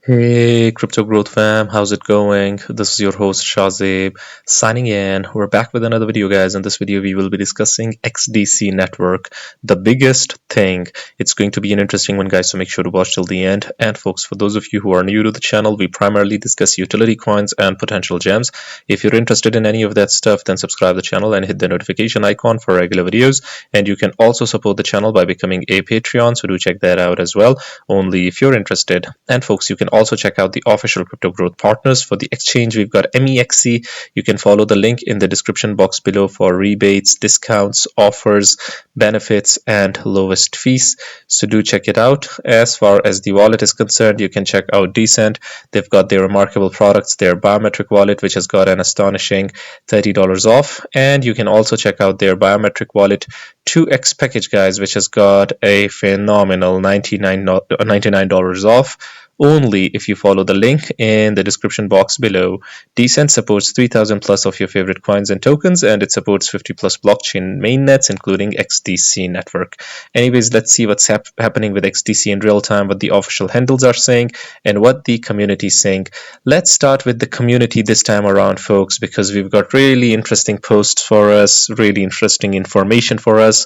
Hey, Crypto Growth fam, how's it going? This is your host Shazib signing in. We're back with another video, guys. In this video, we will be discussing XDC Network, the biggest thing. It's going to be an interesting one, guys, so make sure to watch till the end. And folks, for those of you who are new to the channel, we primarily discuss utility coins and potential gems. If you're interested in any of that stuff, then subscribe to the channel and hit the notification icon for regular videos. And you can also support the channel by becoming a Patreon, so do check that out as well, only if you're interested. And folks, you can also check out the official Crypto Growth partners for the exchange. We've got MEXC. You can follow the link in the description box below for rebates, discounts, offers, benefits, and lowest fees. So do check it out. As far as the wallet is concerned, you can check out Decent. They've got their remarkable products, their biometric wallet, which has got an astonishing $30 off. And you can also check out their biometric wallet 2X package, guys, which has got a phenomenal $99 off, only if you follow the link in the description box below. Decent supports 3000 plus of your favorite coins and tokens, and it supports 50 plus blockchain mainnets, including XDC Network. Anyways, let's see what's happening with XDC in real time, what the official handles are saying, and what the community is saying. Let's start with the community this time around, folks, because we've got really interesting posts for us, really interesting information for us.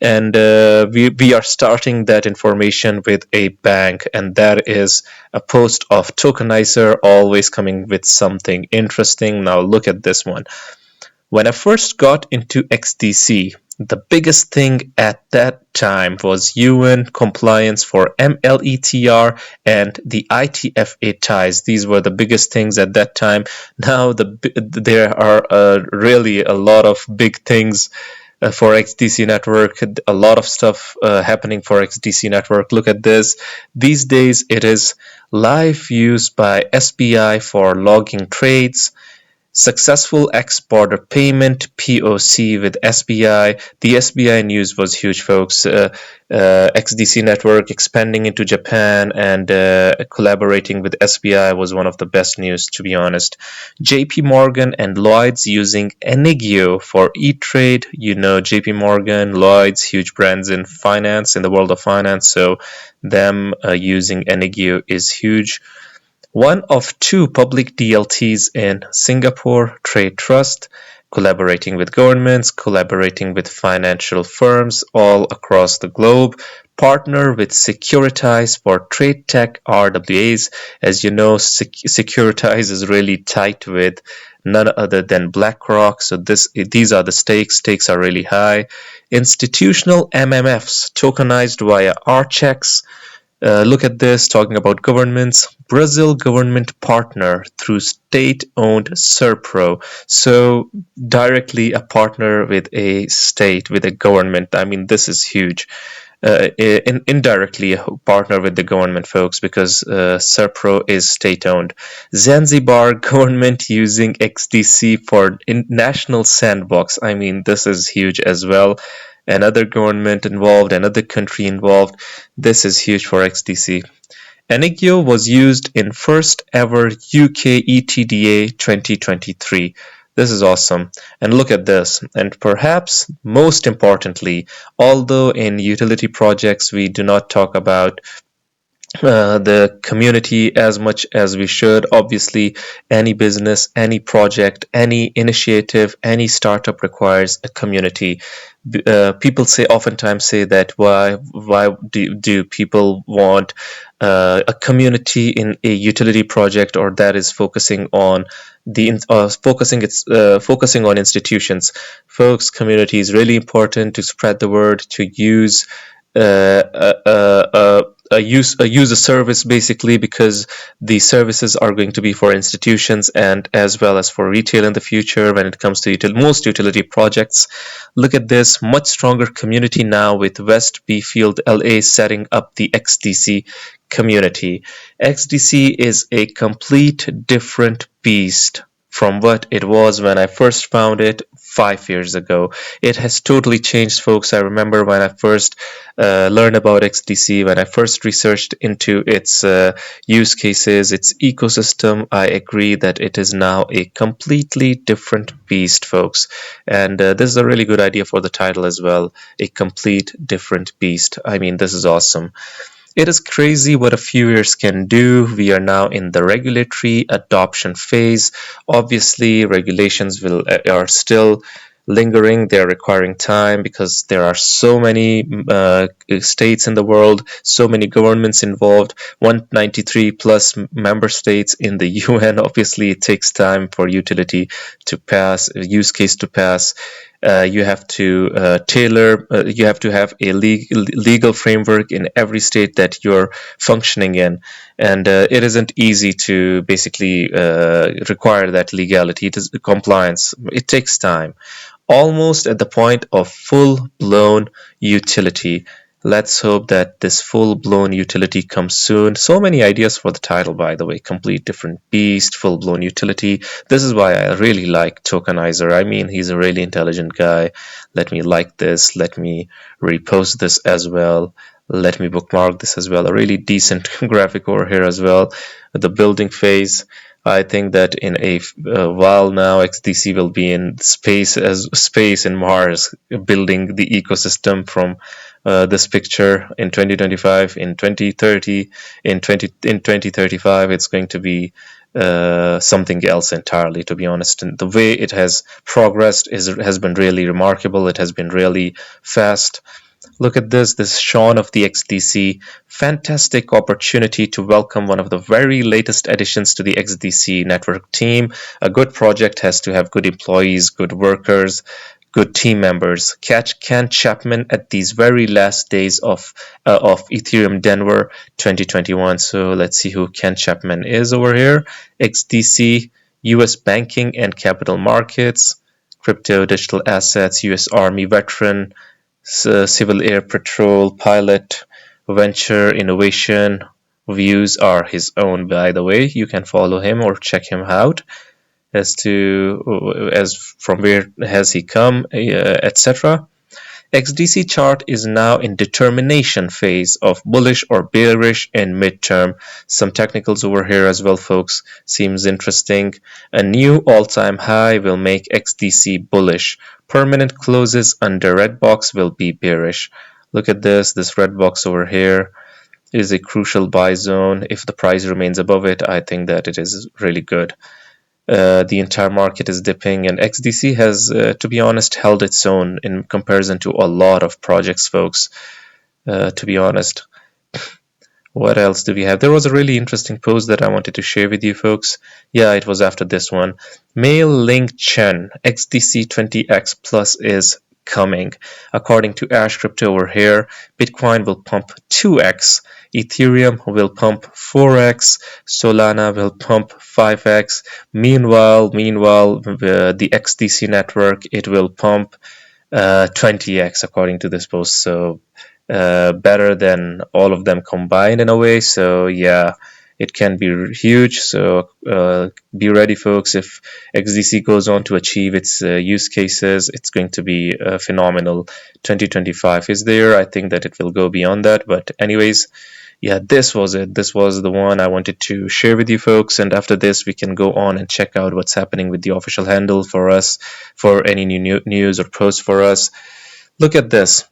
And we are starting that information with a bang, and that is a post of Tokenizer, always coming with something interesting. Now look at this one. When I first got into XDC, the biggest thing at that time was UN compliance for MLETR and the ITFA ties. These were the biggest things at that time. Now there are really a lot of big things for XDC Network, a lot of stuff happening for XDC Network. Look at this. These days it is live use by SBI for logging trades, successful X-border payment POC with SBI. The SBI news was huge, folks. XDC Network expanding into Japan and collaborating with SBI was one of the best news, to be honest. JP Morgan and Lloyd's using Enigio for E-Trade. You know, JP Morgan, Lloyd's, huge brands in finance, in the world of finance, so them using Enigio is huge. One of two public DLTs in Singapore Trade Trust, collaborating with governments, collaborating with financial firms all across the globe, partner with Securitize for trade tech RWAs. As you know, Securitize is really tight with none other than BlackRock, so these are the stakes. Stakes are really high. Institutional MMFs tokenized via RChex. Look at this, talking about governments. Brazil government partner through state-owned Serpro. So directly a partner with a state, with a government. I mean, this is huge. Indirectly a partner with the government, folks, because Serpro is state-owned. Zanzibar government using XDC for national sandbox. I mean, this is huge as well. Another government involved, another country involved. This is huge for XDC. Enigio was used in first ever UK ETDA 2023. This is awesome. And look at this. And perhaps most importantly, although in utility projects we do not talk about the community as much as we should. Obviously, any business, any project, any initiative, any startup requires a community. People oftentimes say that why do people want a community in a utility project, or that is focusing on focusing on institutions. Folks, community is really important to spread the word, to use use a service, basically, because the services are going to be for institutions and as well as for retail in the future when it comes to most utility projects. Look at this, much stronger community now with West Beefield LA setting up the XDC community. XDC is a complete different beast from what it was when I first found it 5 years ago. It has totally changed, folks. I remember when I first learned about XDC, when I first researched into its use cases, its ecosystem. I agree that it is now a completely different beast, folks. And this is a really good idea for the title as well, a complete different beast. I mean, this is awesome. It is crazy what a few years can do. We are now in the regulatory adoption phase. Obviously, regulations are still lingering. They're requiring time because there are so many states in the world, so many governments involved, 193 plus member states in the UN. Obviously, it takes time for utility to pass, use case to pass. You have to you have to have a legal framework in every state that you're functioning in. And it isn't easy to basically require that legality. It is compliance. It takes time. Almost at the point of full-blown utility. Let's hope that this full-blown utility comes soon. So many ideas for the title, by the way. Complete different beast, full-blown utility. This is why I really like Tokenizer. I mean, he's a really intelligent guy. Let me like this. Let me repost this as well. Let me bookmark this as well. A really decent graphic over here as well. The building phase. I think that in a while now, XDC will be in space in Mars, building the ecosystem from this picture in 2025, in 2030, in 2035. It's going to be something else entirely, to be honest. And the way it has progressed has been really remarkable. It has been really fast. Look at this Sean of the XDC. Fantastic opportunity to welcome one of the very latest additions to the XDC network team. A good project has to have good employees, good workers, good team members. Catch Ken Chapman at these very last days of Ethereum Denver 2021. So let's see who Ken Chapman is over here. XDC, US banking and capital markets, crypto, digital assets, US Army veteran, Civil Air Patrol pilot, venture, innovation. Views are his own, by the way. You can follow him or check him out as from where has he come, etc. XDC chart is now in determination phase of bullish or bearish in midterm. Some technicals over here as well, folks. Seems interesting. A new all-time high will make XDC bullish. Permanent closes under red box will be bearish. Look at this red box over here is a crucial buy zone. If the price remains above it, I think that it is really good. The entire market is dipping, and XDC has, to be honest, held its own in comparison to a lot of projects, folks. To be honest. What else do we have? There was a really interesting post that I wanted to share with you, folks. Yeah, it was after this one. Mail Link Chen, XDC 20x plus is coming. According to Ash Crypto over here, Bitcoin will pump 2x, Ethereum will pump 4x, Solana will pump 5x. Meanwhile, the XDC network, it will pump 20x according to this post. So better than all of them combined in a way. So yeah, it can be huge. So be ready, folks. If XDC goes on to achieve its use cases, it's going to be phenomenal. 2025 is there. I think that it will go beyond that. But anyways, yeah, this was it. This was the one I wanted to share with you, folks. And after this, we can go on and check out what's happening with the official handle for us, for any new news or posts for us. Look at this.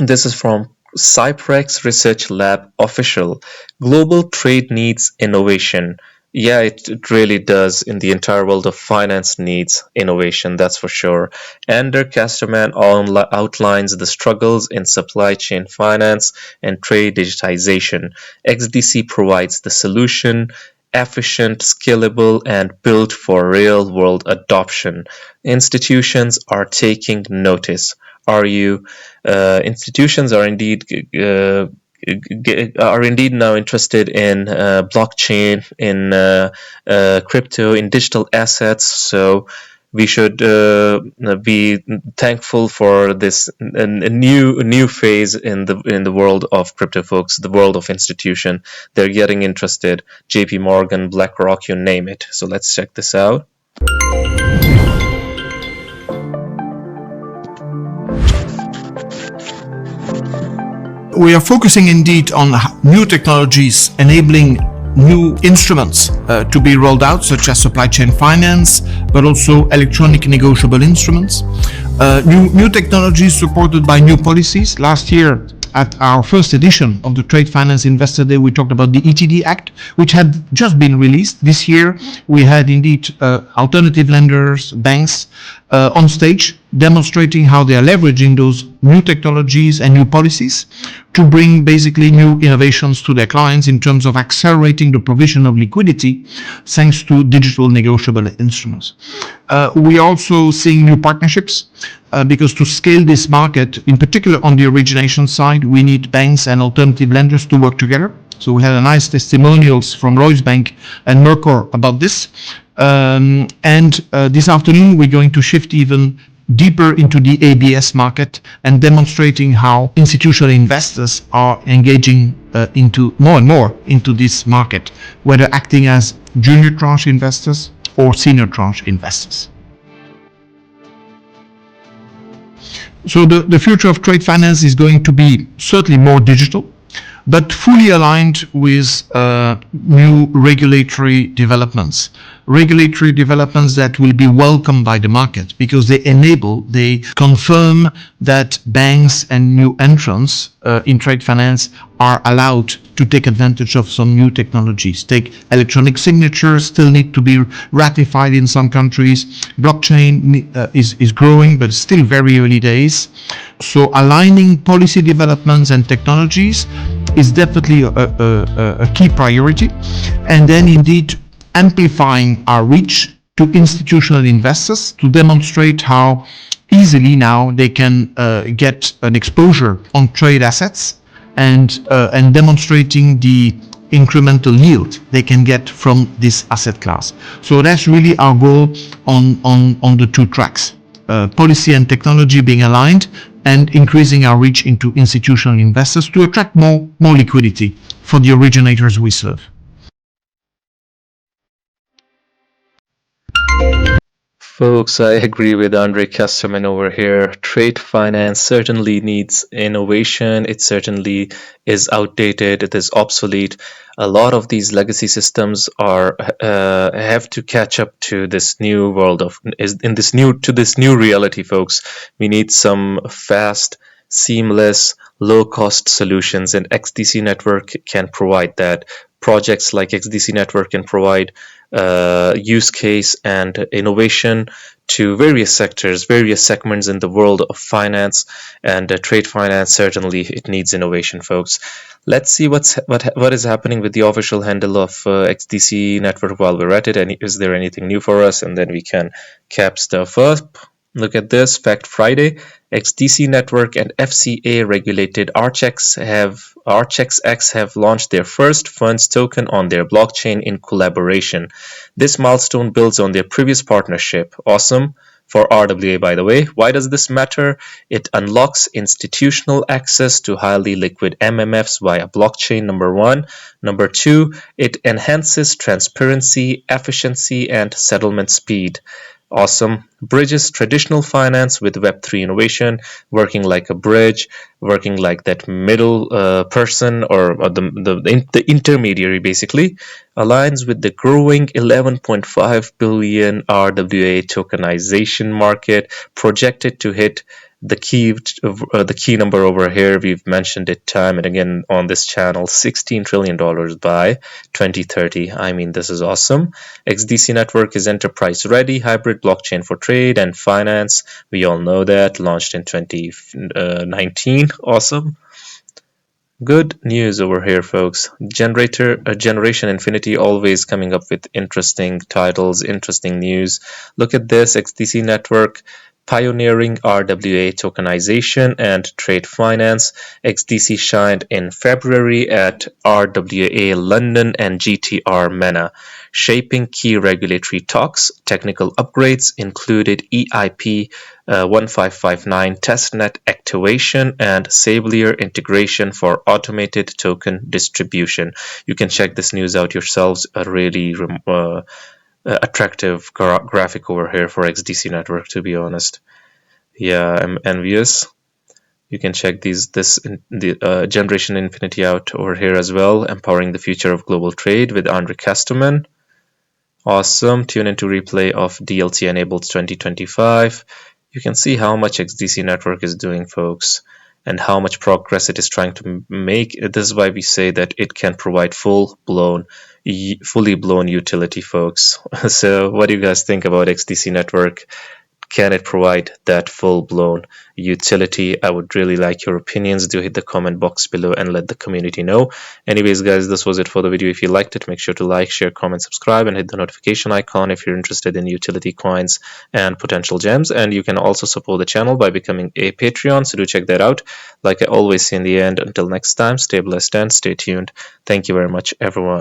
This is from Cyprex Research Lab Official. Global trade needs innovation. Yeah, it really does. In the entire world of finance needs innovation, that's for sure. Ander Casterman outlines the struggles in supply chain finance and trade digitization. XDC provides the solution, efficient, scalable, and built for real-world adoption. Institutions are taking notice. Institutions are indeed now interested in blockchain, in crypto, in digital assets. So we should be thankful for this a new phase in the world of crypto, folks. The world of institution, they're getting interested. JP Morgan, BlackRock, you name it. So let's check this out. We are focusing indeed on new technologies enabling new instruments to be rolled out, such as supply chain finance, but also electronic negotiable instruments. New technologies supported by new policies. Last year, at our first edition of the Trade Finance Investor Day, we talked about the ETD Act, which had just been released. This year, we had indeed alternative lenders, banks on stage, demonstrating how they are leveraging those new technologies and new policies to bring basically new innovations to their clients in terms of accelerating the provision of liquidity thanks to digital negotiable instruments. We are also seeing new partnerships because to scale this market, in particular on the origination side, we need banks and alternative lenders to work together. So we had a nice testimonials from Lloyds Bank and Mercor about this. This afternoon, we're going to shift even deeper into the ABS market and demonstrating how institutional investors are engaging into more and more into this market, whether acting as junior tranche investors or senior tranche investors. So the future of trade finance is going to be certainly more digital, but fully aligned with new regulatory developments. Regulatory developments that will be welcomed by the market because they confirm that banks and new entrants in trade finance are allowed to take advantage of some new technologies. Take electronic signatures, still need to be ratified in some countries. Blockchain is growing, but still very early days. So aligning policy developments and technologies is definitely a key priority. And then indeed amplifying our reach to institutional investors to demonstrate how easily now they can get an exposure on trade assets and demonstrating the incremental yield they can get from this asset class. So that's really our goal on the two tracks. Policy and technology being aligned and increasing our reach into institutional investors to attract more liquidity for the originators we serve. Folks, I agree with Andre Casterman over here. Trade finance certainly needs innovation. It certainly is outdated. It is obsolete. A lot of these legacy systems are have to catch up to this new world this new reality, folks. We need some fast, seamless, low-cost solutions, and XDC Network can provide that. Projects like XDC Network can provide use case and innovation to various sectors, various segments in the world of finance and trade finance. Certainly, it needs innovation, folks. Let's see what is happening with the official handle of XDC Network while we're at it. And is there anything new for us? And then we can cap stuff up. Look at this, Fact Friday. XDC Network and FCA regulated ArchXX have launched their first funds token on their blockchain in collaboration. This milestone builds on their previous partnership. Awesome. For RWA, by the way. Why does this matter? It unlocks institutional access to highly liquid MMFs via blockchain, number one. Number two, it enhances transparency, efficiency, and settlement speed. Awesome. Bridges traditional finance with Web3 innovation, working like a bridge, working like that middle person or the intermediary, basically. Aligns with the growing 11.5 billion RWA tokenization market, projected to hit the key number over here. We've mentioned it time and again on this channel, $16 trillion by 2030. I mean, this is awesome. XDC Network is enterprise ready, hybrid blockchain for trade and finance. We all know that, launched in 2019. Awesome. Good news over here, folks. Generation Infinity always coming up with interesting titles, interesting news. Look at this, XDC Network pioneering RWA tokenization and trade finance. XDC shined in February at RWA London and GTR MENA, shaping key regulatory talks. Technical upgrades included EIP 1559 testnet activation and Sablier integration for automated token distribution. You can check this news out yourselves. A really attractive graphic over here for XDC Network, to be honest. Yeah, I'm envious. You can check the Generation Infinity out over here as well. Empowering the future of global trade with Andre Casterman. Awesome. Tune into replay of DLT enabled 2025. You can see how much XDC Network is doing, folks. and how much progress it is trying to make. This is why we say that it can provide fully blown utility, folks. So what do you guys think about XDC Network? Can it provide that full-blown utility? I would really like your opinions. Do hit the comment box below and let the community know. Anyways, guys, this was it for the video. If you liked it, make sure to like, share, comment, subscribe, and hit the notification icon if you're interested in utility coins and potential gems. And you can also support the channel by becoming a Patreon, so do check that out. Like I always say in the end, until next time, stay blessed and stay tuned. Thank you very much, everyone.